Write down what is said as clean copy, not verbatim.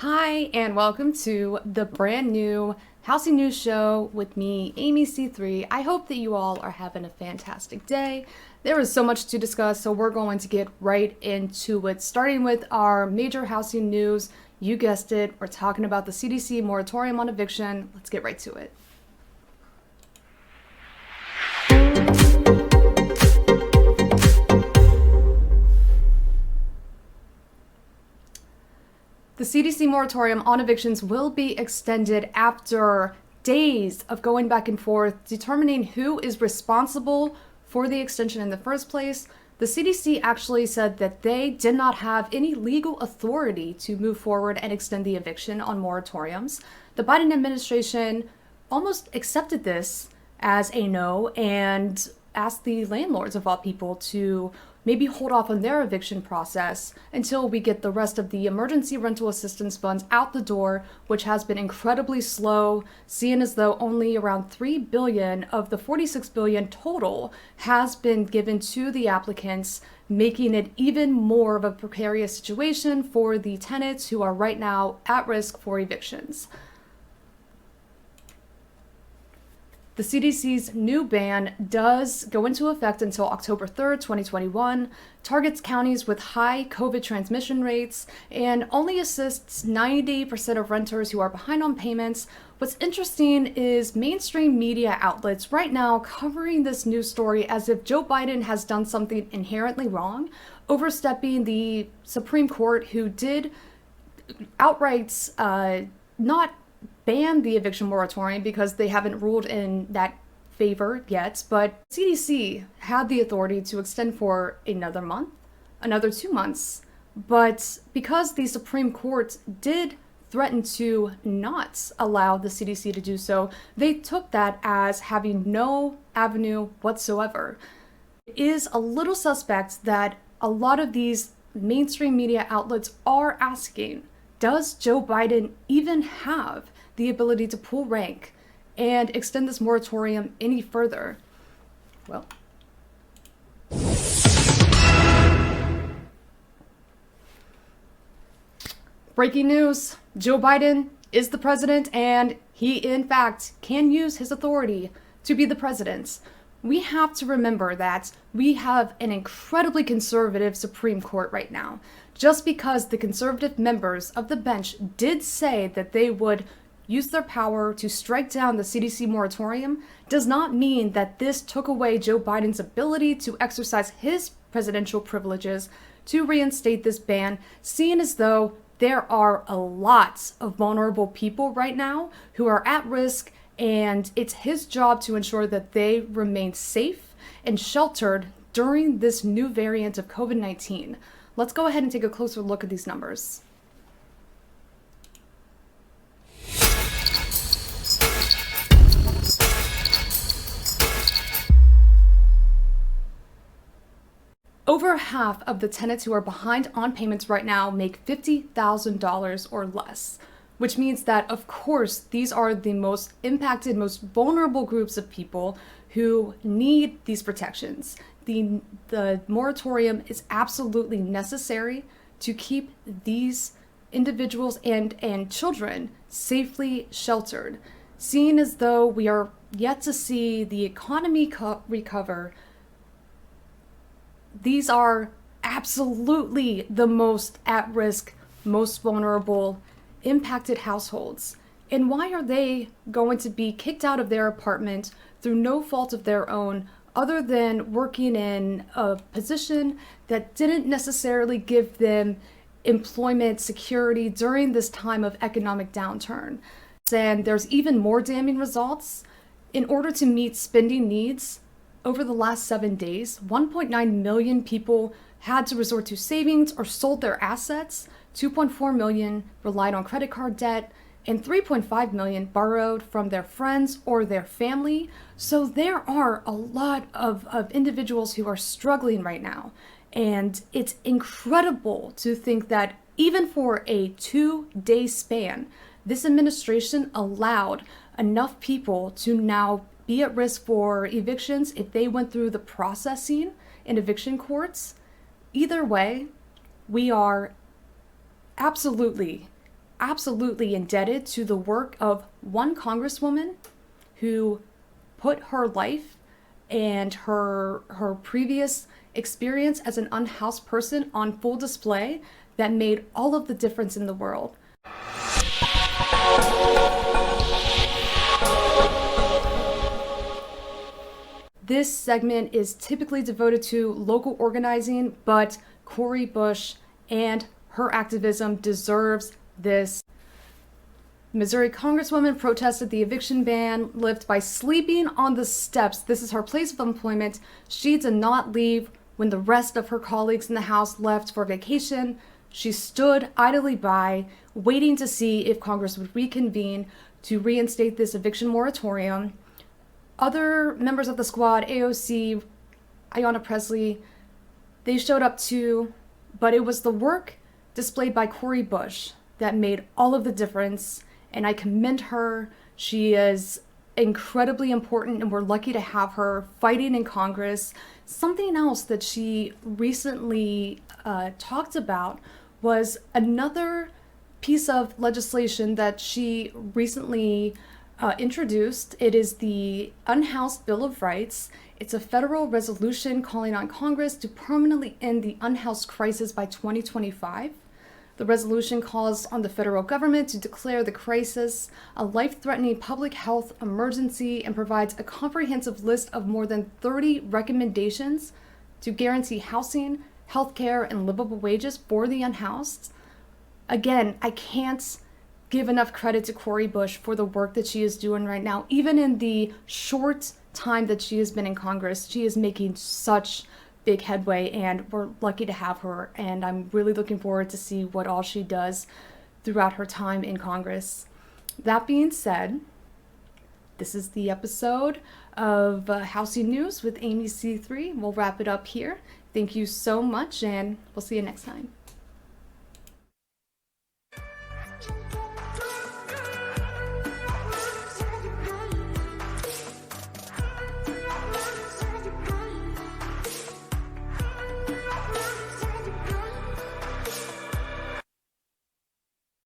Hi, and welcome to the brand new Housing News Show with me, Amy C3. I hope that you all are having a fantastic day. There is so much to discuss, so we're going to get right into it, starting with our major housing news. You guessed it, we're talking about the CDC moratorium on eviction. Let's get right to it. The CDC moratorium on evictions will be extended after days of going back and forth, determining who is responsible for the extension in the first place. The CDC actually said that they did not have any legal authority to move forward and extend the eviction on moratoriums. The Biden administration almost accepted this as a no and asked the landlords of all people to maybe hold off on their eviction process until we get the rest of the emergency rental assistance funds out the door, which has been incredibly slow, seeing as though only around $3 billion of the $46 billion total has been given to the applicants, making it even more of a precarious situation for the tenants who are right now at risk for evictions. The CDC's new ban does go into effect until October 3rd, 2021, targets counties with high COVID transmission rates, and only assists 90% of renters who are behind on payments. What's interesting is mainstream media outlets right now covering this news story as if Joe Biden has done something inherently wrong, overstepping the Supreme Court, who did outright not ban the eviction moratorium because they haven't ruled in that favor yet, but CDC had the authority to extend for another month, another 2 months, but because the Supreme Court did threaten to not allow the CDC to do so, they took that as having no avenue whatsoever. It is a little suspect that a lot of these mainstream media outlets are asking, does Joe Biden even have the ability to pull rank and extend this moratorium any further? Well, breaking news, Joe Biden is the president, and he in fact can use his authority to be the president. We have to remember that we have an incredibly conservative Supreme Court right now. Just because the conservative members of the bench did say that they would use their power to strike down the CDC moratorium does not mean that this took away Joe Biden's ability to exercise his presidential privileges to reinstate this ban, seeing as though there are a lot of vulnerable people right now who are at risk, and it's his job to ensure that they remain safe and sheltered during this new variant of COVID-19. Let's go ahead and take a closer look at these numbers. Over half of the tenants who are behind on payments right now make $50,000 or less, which means that, of course, these are the most impacted, most vulnerable groups of people who need these protections. The moratorium is absolutely necessary to keep these individuals and children safely sheltered. Seeing as though we are yet to see the economy recover, these are absolutely the most at risk, most vulnerable, impacted households. And why are they going to be kicked out of their apartment through no fault of their own, other than working in a position that didn't necessarily give them employment security during this time of economic downturn? And there's even more damning results. In order to meet spending needs, over the last 7 days, 1.9 million people had to resort to savings or sold their assets, 2.4 million relied on credit card debt, and 3.5 million borrowed from their friends or their family. So there are a lot of individuals who are struggling right now. And it's incredible to think that even for a 2-day span, this administration allowed enough people to now be at risk for evictions if they went through the processing in eviction courts. Either way, we are absolutely absolutely indebted to the work of one congresswoman who put her life and her previous experience as an unhoused person on full display that made all of the difference in the world. This segment is typically devoted to local organizing, but Cori Bush and her activism deserves this. Missouri Congresswoman protested the eviction ban lift by sleeping on the steps. This is her place of employment. She did not leave when the rest of her colleagues in the House left for vacation. She stood idly by, waiting to see if Congress would reconvene to reinstate this eviction moratorium. Other members of the squad, AOC, Ayanna Pressley, they showed up too, but it was the work displayed by Cori Bush that made all of the difference, and I commend her. She is incredibly important, and we're lucky to have her fighting in Congress. Something else that she recently talked about was another piece of legislation that she recently introduced. It is the Unhoused Bill of Rights. It's a federal resolution calling on Congress to permanently end the unhoused crisis by 2025. The resolution calls on the federal government to declare the crisis a life-threatening public health emergency and provides a comprehensive list of more than 30 recommendations to guarantee housing, healthcare, and livable wages for the unhoused. Again, I can't give enough credit to Cori Bush for the work that she is doing right now. Even in the short time that she has been in Congress, she is making such big headway, and we're lucky to have her, and I'm really looking forward to see what all she does throughout her time in Congress. That being said, this is the episode of Housing News with Amy C3. We'll wrap it up here. Thank you so much, and we'll see you next time.